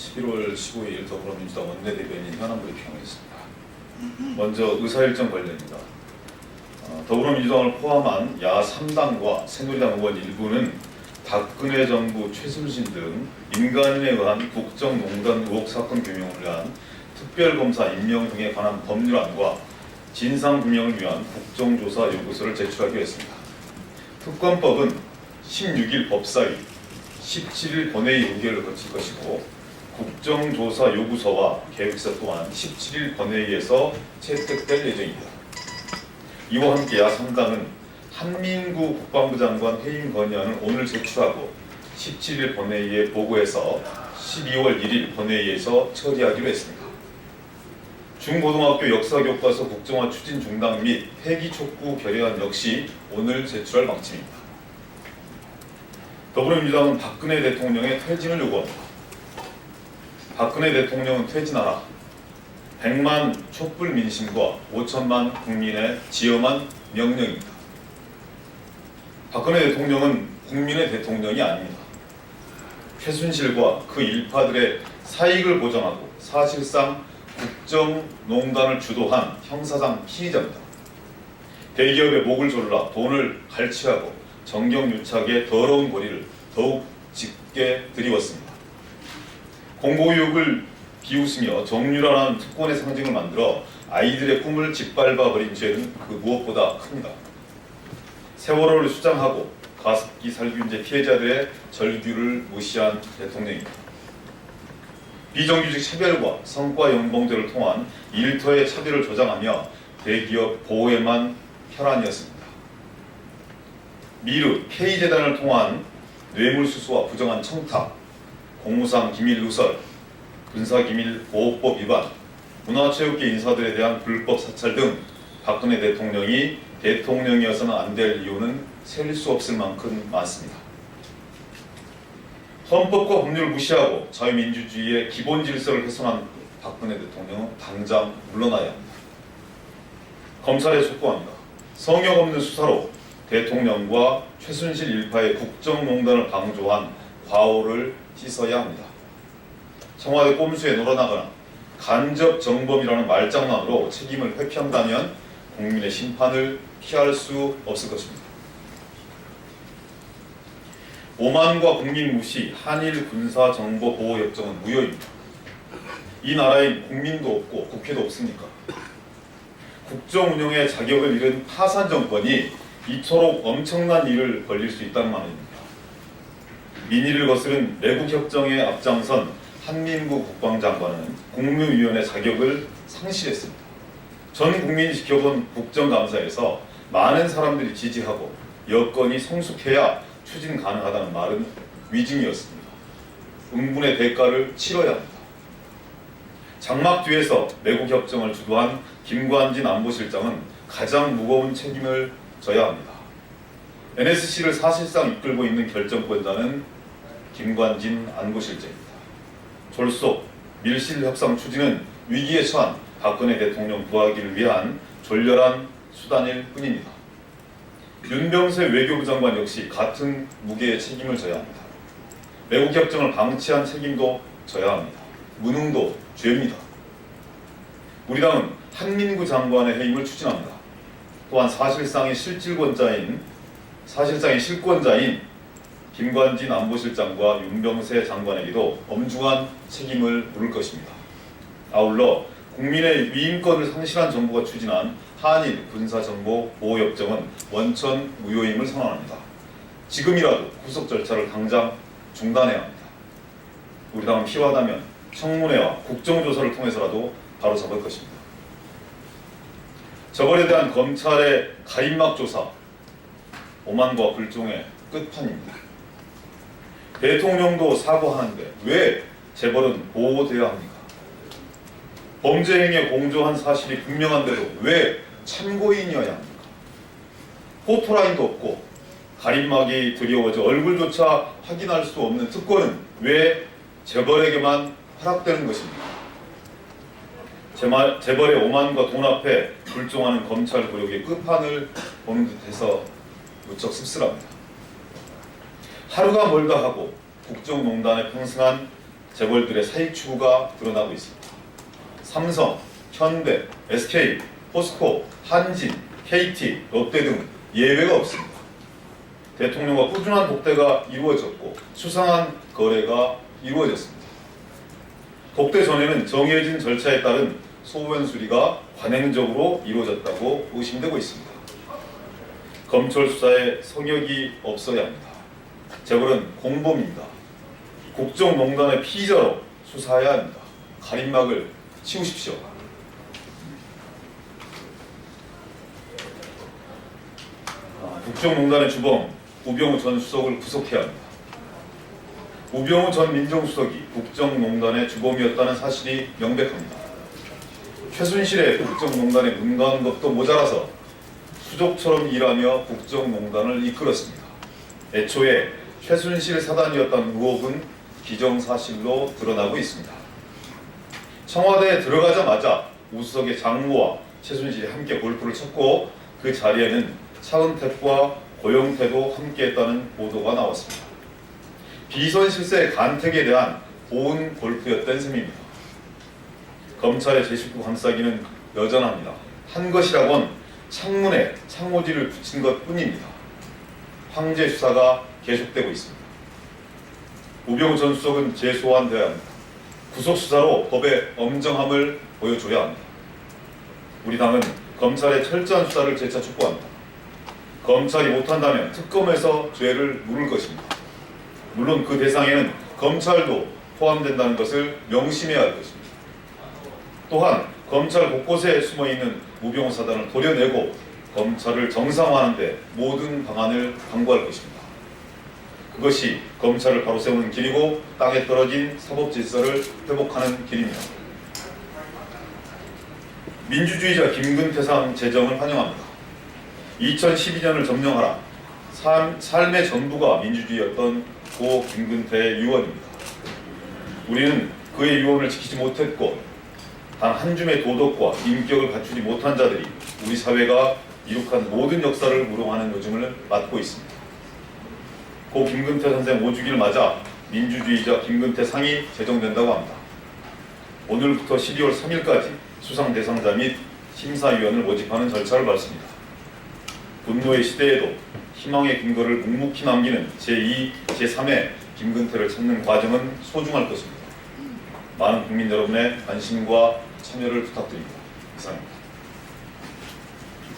11월 15일 더불어민주당 원내대변인 현안 브리핑하겠습니다. 먼저 의사일정 관련입니다. 더불어민주당을 포함한 야 3당과 새누리당 의원 일부는 박근혜 정부 최순실 등 민간인에 의한 국정농단 의혹 사건 규명을 위한 특별검사 임명 등에 관한 법률안과 진상규명을 위한 국정조사 요구서를 제출하기로 했습니다. 특검법은 16일 법사위, 17일 본회의 의결을 거칠 것이고 국정조사 요구서와 계획서 또한 17일 본회의에서 채택될 예정입니다. 이와 함께 야 3당은 한민구 국방부 장관 해임 건의안을 오늘 제출하고 17일 본회의에 보고해서 12월 1일 본회의에서 처리하기로 했습니다. 중고등학교 역사교과서 국정화 추진 중단 및 폐기 촉구 결의안 역시 오늘 제출할 방침입니다. 더불어민주당은 박근혜 대통령의 퇴진을 요구합니다. 박근혜 대통령은 퇴진하라. 100만 촛불 민심과 5천만 국민의 지엄한 명령입니다. 박근혜 대통령은 국민의 대통령이 아닙니다. 최순실과 그 일파들의 사익을 보장하고 사실상 국정농단을 주도한 형사상 피의자입니다. 대기업의 목을 졸라 돈을 갈취하고 정경유착의 더러운 고리를 더욱 짙게 드리웠습니다. 공고유혹을 비웃으며 정유라라는 특권의 상징을 만들어 아이들의 꿈을 짓밟아버린 죄는 그 무엇보다 큽니다. 세월호를 수장하고 가습기 살균제 피해자들의 절규를 무시한 대통령입니다. 비정규직 차별과 성과 연봉제를 통한 일터의 차별을 조장하며 대기업 보호에만 혈안이었습니다. 미르 K재단을 통한 뇌물수수와 부정한 청탁, 공무상 기밀 누설, 군사기밀보호법 위반, 문화체육계 인사들에 대한 불법 사찰 등 박근혜 대통령이 대통령이어서는 안 될 이유는 셀 수 없을 만큼 많습니다. 헌법과 법률을 무시하고 자유민주주의의 기본 질서를 훼손한 박근혜 대통령은 당장 물러나야 합니다. 검찰에 촉구합니다. 성역 없는 수사로 대통령과 최순실 일파의 국정농단을 방조한 과오를 씻어야 합니다. 청와대 꼼수에 놀아나거나 간접 정범이라는 말장난으로 책임을 회피한다면 국민의 심판을 피할 수 없을 것입니다. 오만과 국민 무시, 한일 군사정보보호협정은 무효입니다. 이 나라엔 국민도 없고 국회도 없습니까? 국정 운영의 자격을 잃은 파산 정권이 이토록 엄청난 일을 벌릴 수 있다는 말입니다. 민의를 거스른 매국협정에 앞장선 한민구 국방장관은 국무위원회 자격을 상실했습니다. 전 국민이 지켜본 국정감사에서 많은 사람들이 지지하고 여건이 성숙해야 추진 가능하다는 말은 위증이었습니다. 응분의 대가를 치러야 합니다. 장막 뒤에서 매국협정을 주도한 김관진 안보실장은 가장 무거운 책임을 져야 합니다. NSC를 사실상 이끌고 있는 결정권자는 김관진 안보실장입니다. 졸속, 밀실 협상 추진은 위기에 처한 박근혜 대통령 구하기를 위한 졸렬한 수단일 뿐입니다. 윤병세 외교부 장관 역시 같은 무게의 책임을 져야 합니다. 매국협정을 방치한 책임도 져야 합니다. 무능도 죄입니다. 우리 당은 한민구 장관의 해임을 추진합니다. 또한 사실상의 실권자인 김관진 안보실장과 윤병세 장관에게도 엄중한 책임을 물을 것입니다. 아울러 국민의 위임권을 상실한 정부가 추진한 한일 군사정보보호협정은 원천 무효임을 선언합니다. 지금이라도 후속 절차를 당장 중단해야 합니다. 우리 당은 필요하다면 청문회와 국정조사를 통해서라도 바로잡을 것입니다. 저번에 대한 검찰의 가임막 조사, 오만과 불종의 끝판입니다. 대통령도 사과하는데 왜 재벌은 보호돼야 합니까? 범죄 행위에 공조한 사실이 분명한데도 왜 참고인이어야 합니까? 포토라인도 없고 가림막이 두려워져 얼굴조차 확인할 수 없는 특권은 왜 재벌에게만 허락되는 것입니까? 재벌의 오만과 돈 앞에 불종하는 검찰 굴욕의 끝판을 보는 듯해서 무척 씁쓸합니다. 하루가 멀다 하고 국정농단에 평승한 재벌들의 사익 추구가 드러나고 있습니다. 삼성, 현대, SK, 포스코, 한진, KT, 롯데 등 예외가 없습니다. 대통령과 꾸준한 독대가 이루어졌고 수상한 거래가 이루어졌습니다. 독대 전에는 정해진 절차에 따른 소변 수리가 관행적으로 이루어졌다고 의심되고 있습니다. 검찰 수사에 성역이 없어야 합니다. 재벌은 공범입니다. 국정농단의 피의자로 수사해야 합니다. 가림막을 치우십시오. 국정농단의 주범 우병우 전 수석을 구속해야 합니다. 우병우 전 민정수석이 국정농단의 주범이었다는 사실이 명백합니다. 최순실의 국정농단에 문가한 것도 모자라서 수족처럼 일하며 국정농단을 이끌었습니다. 애초에 최순실 사단이었다는 의혹은 기정사실로 드러나고 있습니다. 청와대에 들어가자마자 우수석의 장모와 최순실이 함께 골프를 쳤고 그 자리에는 차은택과 고영태도 함께했다는 보도가 나왔습니다. 비선 실세의 간택에 대한 보은 골프였던 셈입니다. 검찰의 제19 감싸기는 여전합니다. 한 것이라곤 창문에 창호지를 붙인 것뿐입니다. 황제 수사가 계속되고 있습니다. 우병우 전 수석은 재소환되어야 합니다. 구속 수사로 법의 엄정함을 보여줘야 합니다. 우리 당은 검찰의 철저한 수사를 재차 촉구합니다. 검찰이 못한다면 특검에서 죄를 물을 것입니다. 물론 그 대상에는 검찰도 포함된다는 것을 명심해야 할 것입니다. 또한 검찰 곳곳에 숨어있는 우병우 사단을 도려내고 검찰을 정상화하는 데 모든 방안을 강구할 것입니다. 그것이 검찰을 바로 세우는 길이고 땅에 떨어진 사법 질서를 회복하는 길입니다. 민주주의자 김근태상 제정을 환영합니다. 2012년을 점령하라. 삶의 전부가 민주주의였던 고 김근태의 유언입니다. 우리는 그의 유언을 지키지 못했고 단 한 줌의 도덕과 인격을 갖추지 못한 자들이 우리 사회가 이룩한 모든 역사를 무롱하는 요즘을 맞고 있습니다. 고 김근태 선생 5주기를 맞아 민주주의자 김근태 상이 제정된다고 합니다. 오늘부터 12월 3일까지 수상 대상자 및 심사위원을 모집하는 절차를 밟습니다. 분노의 시대에도 희망의 근거를 묵묵히 남기는 제2, 제3의 김근태를 찾는 과정은 소중할 것입니다. 많은 국민 여러분의 관심과 참여를 부탁드립니다. 이상입니다.